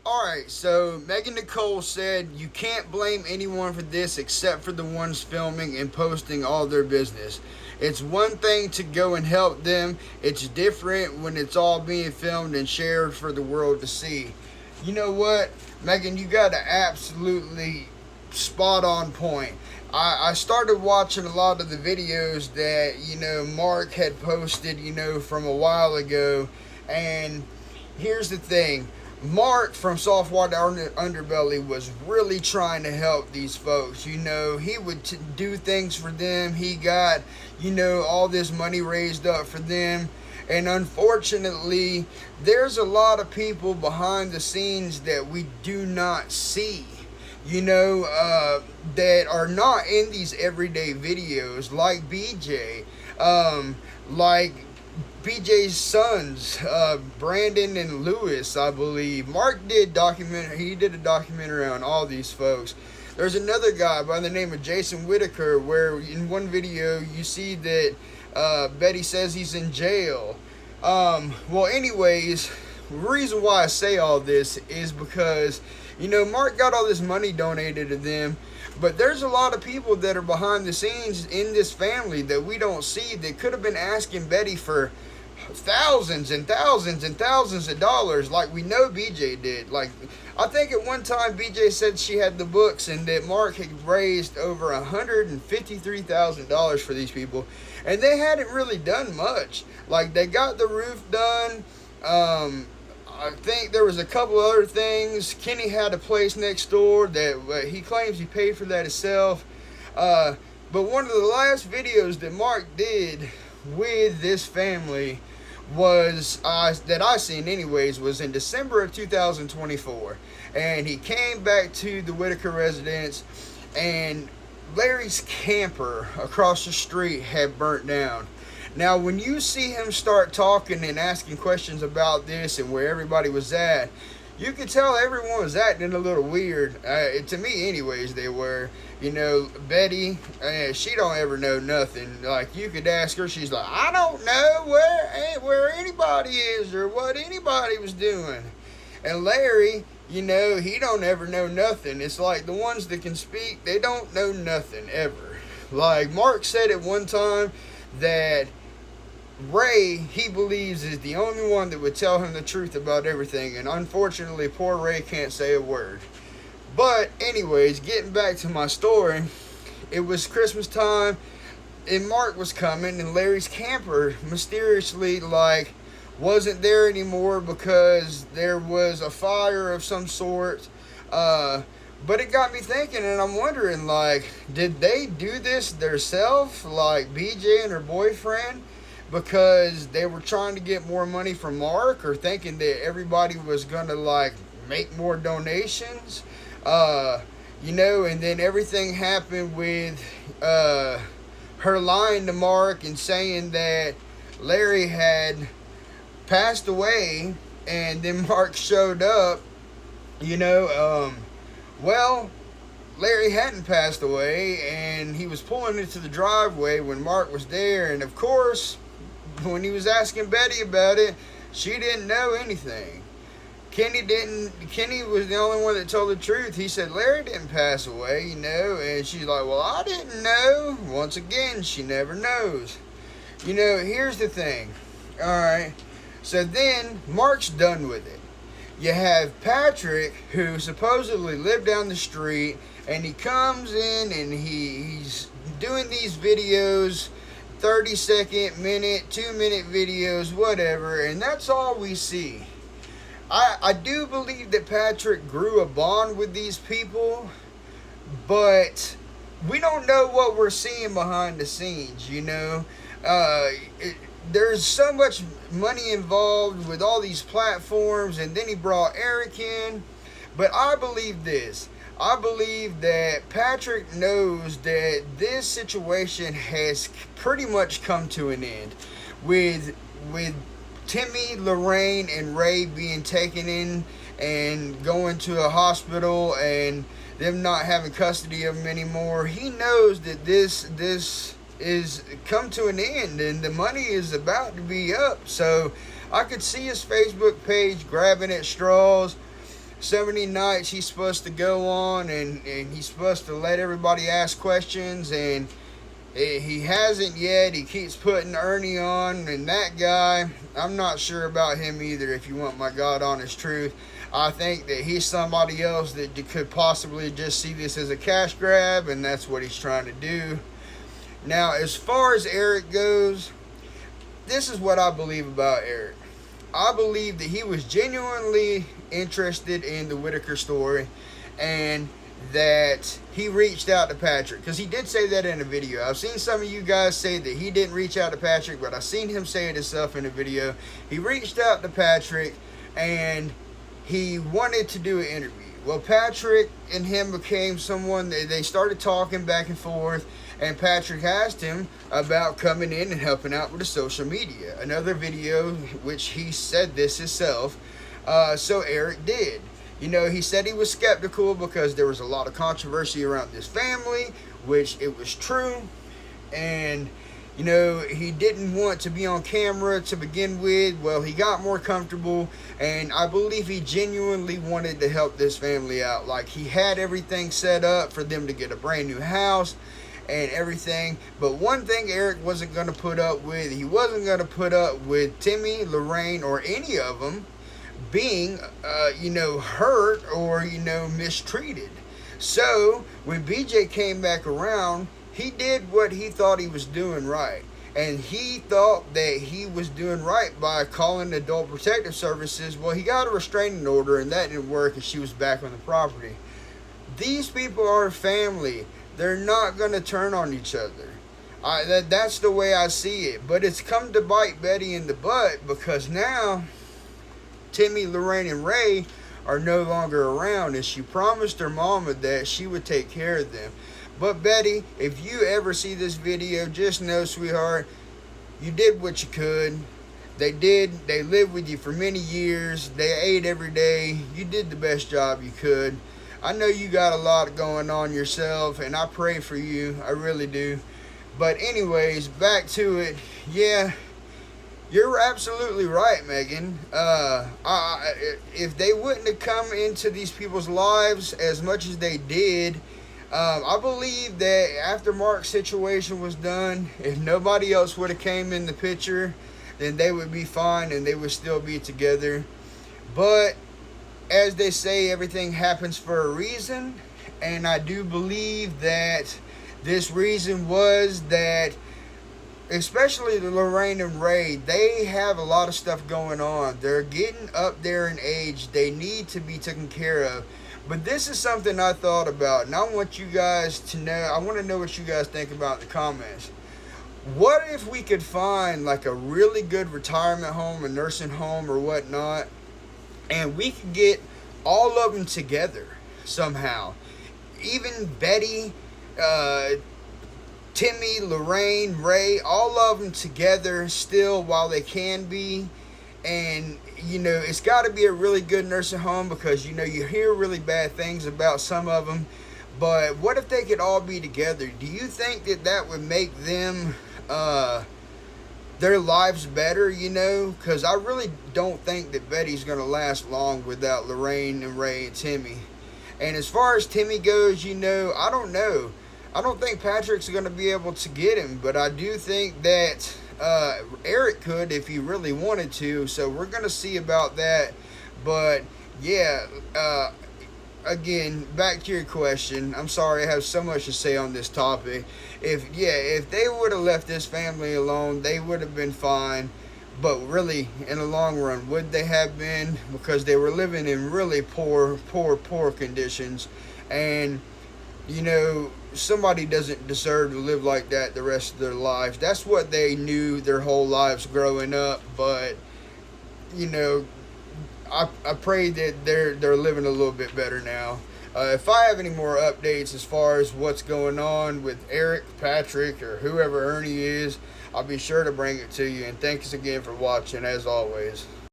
Alright, so Megan Nicole said you can't blame anyone for this except for the ones filming and posting all their business. It's one thing to go and help them, it's different when it's all being filmed and shared for the world to see. You know what, Megan, you got to absolutely spot on point. I started watching a lot of the videos that, Mark had posted, from a while ago. And here's the thing. Mark from Saltwater Underbelly was really trying to help these folks. He would do things for them. He got, all this money raised up for them. And unfortunately, there's a lot of people behind the scenes that we do not see, that are not in these everyday videos, like BJ, like BJ's sons, Brandon and Lewis, I believe. He did a documentary on all these folks. There's another guy by the name of Jason Whittaker, where in one video you see that Betty says he's in jail. Well, anyways, the reason why I say all this is because, Mark got all this money donated to them, but there's a lot of people that are behind the scenes in this family that we don't see that could have been asking Betty for thousands and thousands and thousands of dollars, like we know BJ did. Like, I think at one time BJ said she had the books and that Mark had raised over $153,000 for these people, and they hadn't really done much. Like, they got the roof done. I think there was a couple other things. Kenny had a place next door that he claims he paid for that himself. But one of the last videos that Mark did with this family was, that I seen anyways, was in December of 2024. And he came back to the Whittaker residence, and Larry's camper across the street had burnt down. Now, when you see him start talking and asking questions about this and where everybody was at, you could tell everyone was acting a little weird. To me, anyways, they were. Betty, she don't ever know nothing. Like, you could ask her, she's like, I don't know where anybody is or what anybody was doing. And Larry, he don't ever know nothing. It's like the ones that can speak, they don't know nothing ever. Like, Mark said at one time that Ray, he believes, is the only one that would tell him the truth about everything, and unfortunately poor Ray can't say a word. But anyways, getting back to my story, it was Christmas time and Mark was coming, and Larry's camper mysteriously wasn't there anymore because there was a fire of some sort. But it got me thinking, and I'm wondering, did they do this themselves, like BJ and her boyfriend, because they were trying to get more money from Mark, or thinking that everybody was gonna make more donations? And then everything happened with her lying to Mark and saying that Larry had passed away, and then Mark showed up. Well, Larry hadn't passed away, and he was pulling into the driveway when Mark was there, and of course, when he was asking Betty about it, she didn't know anything. Kenny was the only one that told the truth. He said Larry didn't pass away, and she's like, well, I didn't know. Once again, she never knows. Here's the thing. Alright, so then Mark's done with it. You have Patrick, who supposedly lived down the street, and he comes in and he's doing these videos, 30-second, minute, 2-minute videos, whatever, and that's all we see. I do believe that Patrick grew a bond with these people, but we don't know what we're seeing behind the scenes, there's so much money involved with all these platforms, and then he brought Eric in. But I believe this. I believe that Patrick knows that this situation has pretty much come to an end with Timmy, Lorraine, and Ray being taken in and going to a hospital, and them not having custody of him anymore. He knows that this is come to an end, and the money is about to be up. So I could see his Facebook page grabbing at straws. so many nights he's supposed to go on, and he's supposed to let everybody ask questions, and he hasn't yet. He keeps putting Ernie on, and that guy, I'm not sure about him either, if you want my God honest truth. I think that he's somebody else that could possibly just see this as a cash grab, and that's what he's trying to do. Now, as far as Eric goes, this is what I believe about Eric. I believe that he was genuinely interested in the Whittaker story, and that he reached out to Patrick, because he did say that in a video. I've seen some of you guys say that he didn't reach out to Patrick, but I've seen him say it himself in a video. He reached out to Patrick, and he wanted to do an interview. Well, Patrick and him became someone, they started talking back and forth, and Patrick asked him about coming in and helping out with the social media. Another video, which he said this himself, so Eric did. You know, he said he was skeptical because there was a lot of controversy around this family, which it was true. And, you know, he didn't want to be on camera to begin with. Well, he got more comfortable, and I believe he genuinely wanted to help this family out. Like, he had everything set up for them to get a brand new house and everything. But one thing Eric wasn't going to put up with, he wasn't going to put up with Timmy, Lorraine, or any of them being, hurt or, mistreated. So when BJ came back around, he did what he thought he was doing right. And he thought that he was doing right by calling Adult Protective Services. Well, he got a restraining order, and that didn't work, and she was back on the property. These people are family. They're not going to turn on each other. That's the way I see it. But it's come to bite Betty in the butt, because now Timmy, Lorraine, and Ray are no longer around, and she promised her mama that she would take care of them. But Betty, if you ever see this video, just know, sweetheart, you did what you could. They lived with you for many years. They ate every day. You did the best job you could. I know you got a lot going on yourself, and I pray for you. I really do. But anyways, back to it. Yeah, you're absolutely right, Megan. If they wouldn't have come into these people's lives as much as they did, I believe that after Mark's situation was done, if nobody else would have came in the picture, then they would be fine and they would still be together. But as they say, everything happens for a reason, and I do believe that this reason was that, especially the Lorraine and Ray, they have a lot of stuff going on. They're getting up there in age. They need to be taken care of. But this is something I thought about, and I want you guys to know. I want to know what you guys think about in the comments. What if we could find like a really good retirement home, a nursing home, or whatnot, and we could get all of them together somehow? Even Betty, Timmy, Lorraine, Ray, all of them together still while they can be. And, it's got to be a really good nursing home, because, you hear really bad things about some of them. But what if they could all be together? Do you think that would make them, their lives better, Because I really don't think that Betty's going to last long without Lorraine and Ray and Timmy. And as far as Timmy goes, I don't know. I don't think Patrick's going to be able to get him, but I do think that Eric could if he really wanted to. So we're going to see about that. But yeah, again, back to your question. I'm sorry I have so much to say on this topic. If they would have left this family alone, they would have been fine. But really, in the long run, would they have been? Because they were living in really poor conditions. And somebody doesn't deserve to live like that the rest of their lives. That's what they knew their whole lives growing up. But I pray that they're living a little bit better now. If I have any more updates as far as what's going on with Eric, Patrick, or whoever Ernie is, I'll be sure to bring it to you. And thanks again for watching, as always.